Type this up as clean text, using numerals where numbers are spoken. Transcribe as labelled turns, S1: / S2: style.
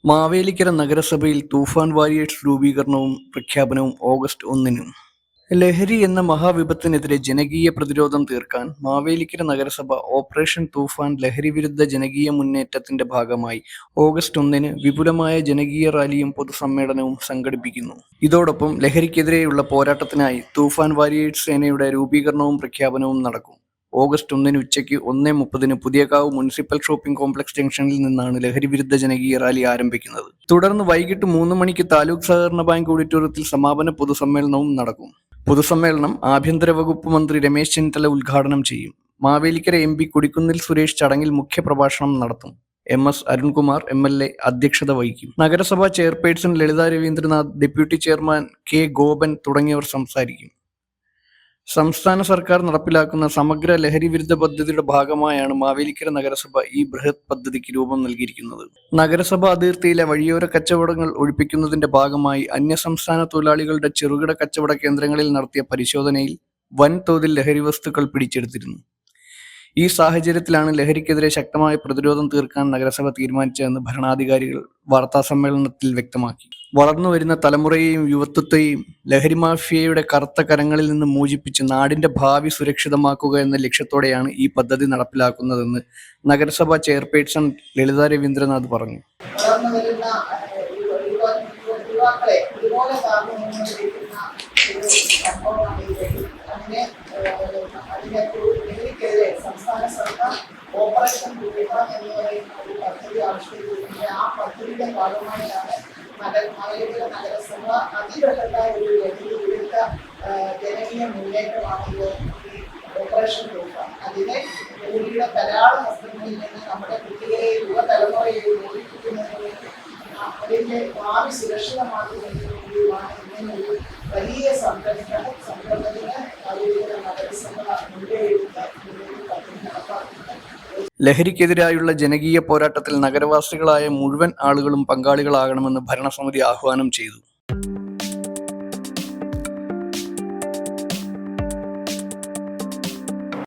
S1: മാവേലിക്കര നഗരസഭയിൽ തൂഫാൻ വാരിയേഴ്സ് രൂപീകരണവും പ്രഖ്യാപനവും ഓഗസ്റ്റ് 1-ന്. ലഹരി എന്ന മഹാവിപത്തിനെതിരെ ജനകീയ പ്രതിരോധം തീർക്കാൻ മാവേലിക്കര നഗരസഭ ഓപ്പറേഷൻ തൂഫാൻ ലഹരിവിരുദ്ധ ജനകീയ മുന്നേറ്റത്തിന്റെ ഭാഗമായി ഓഗസ്റ്റ് 1-ന് വിപുലമായ ജനകീയ റാലിയും പൊതുസമ്മേളനവും സംഘടിപ്പിക്കുന്നു. ഇതോടൊപ്പം ലഹരിക്കെതിരെയുള്ള പോരാട്ടത്തിനായി തൂഫാൻ വാരിയേഴ്സ് സേനയുടെ രൂപീകരണവും പ്രഖ്യാപനവും നടക്കും. ഓഗസ്റ്റ് 1-ന് ഉച്ചയ്ക്ക് 1:30-ന് പുതിയകാവ് മുനിസിപ്പൽ ഷോപ്പിംഗ് കോംപ്ലക്സ് ജംഗ്ഷനിൽ നിന്നാണ് ലഹരിവിരുദ്ധ ജനകീയ റാലി ആരംഭിക്കുന്നത്. തുടർന്ന് വൈകിട്ട് 3 മണിക്ക് താലൂക്ക് സഹകരണ ബാങ്ക് ഓഡിറ്റോറിയത്തിൽ സമാപന പൊതുസമ്മേളനവും നടക്കും. പൊതുസമ്മേളനം ആഭ്യന്തര വകുപ്പ് മന്ത്രി രമേശ് ചെന്നിത്തല ഉദ്ഘാടനം ചെയ്യും. മാവേലിക്കര MP കൊടിക്കുന്നിൽ സുരേഷ് ചടങ്ങിൽ മുഖ്യപ്രഭാഷണം നടത്തും. MS അരുൺകുമാർ MLA അധ്യക്ഷത വഹിക്കും. നഗരസഭാ chairperson Lalitha Ravindranath, deputy chairman K Gopan തുടങ്ങിയവർ സംസാരിക്കും. സംസ്ഥാന സർക്കാർ നടപ്പിലാക്കുന്ന സമഗ്ര ലഹരി വിരുദ്ധ പദ്ധതിയുടെ ഭാഗമായാണ് മാവേലിക്കര നഗരസഭ ഈ ബൃഹത് പദ്ധതിക്ക് രൂപം നൽകിയിരിക്കുന്നത്. നഗരസഭ അതിർത്തിയിലെ വഴിയോര കച്ചവടങ്ങൾ ഒഴിപ്പിക്കുന്നതിന്റെ ഭാഗമായി അന്യസംസ്ഥാന തൊഴിലാളികളുടെ ചെറുകിട കച്ചവട കേന്ദ്രങ്ങളിൽ നടത്തിയ പരിശോധനയിൽ വൻതോതിൽ ലഹരി വസ്തുക്കൾ പിടിച്ചെടുത്തിരുന്നു. ഈ സാഹചര്യത്തിലാണ് ലഹരിക്കെതിരെ ശക്തമായ പ്രതിരോധം തീർക്കാൻ നഗരസഭ തീരുമാനിച്ചതെന്ന് ഭരണാധികാരികൾ വാർത്താസമ്മേളനത്തിൽ വ്യക്തമാക്കി. വളർന്നുവരുന്ന തലമുറയെയും യുവത്വത്തെയും ലഹരി മാഫിയയുടെ കറുത്ത കരങ്ങളിൽ നിന്ന് മോചിപ്പിച്ച് നാടിന്റെ ഭാവി സുരക്ഷിതമാക്കുക എന്ന ലക്ഷ്യത്തോടെയാണ് ഈ പദ്ധതി നടപ്പിലാക്കുന്നതെന്ന് നഗരസഭാ ചെയർപേഴ്സൺ ലളിത രവീന്ദ്രനാഥ് പറഞ്ഞു.
S2: സംസ്ഥാന സർക്കാർ ഓപ്പറേഷൻ തൂഫാൻ എന്ന് പറയുന്ന ഒരു പദ്ധതി ആവിഷ്കരിച്ചിട്ടുണ്ട്. ആ പദ്ധതിയുടെ ഭാഗമായാണ് മാവേലിക്കര നഗരസഭ അതിബൃഹത്തായ ഒരു ലഹരി വിരുദ്ധ ജനകീയ മുന്നേറ്റമാണല്ലോ ഈ ഓപ്പറേഷൻ തൂഫാൻ. അതിനെ ലഹരിയുടെ ധാരാളം വസ്തുക്കളിൽ നിന്ന് നമ്മുടെ കുട്ടികളെയും യുവതലമുറയെയും മോചിപ്പിക്കുന്നതിന് വേണ്ടി അതിൻ്റെ ഭാവി സുരക്ഷിതമാക്കുന്നതിന് വേണ്ടിയുമാണ് ഇങ്ങനൊരു വലിയ സംരംഭത്തിന് മാവേലിക്കര നഗരസഭ മുൻകൈയെടുത്ത പദ്ധതി നടപ്പാക്കുന്നത്.
S1: ലഹരിക്കെതിരായുള്ള ജനകീയ പോരാട്ടത്തിൽ നഗരവാസികളായ മുഴുവൻ ആളുകളും പങ്കാളികളാകണമെന്ന് ഭരണസമിതി ആഹ്വാനം ചെയ്തു.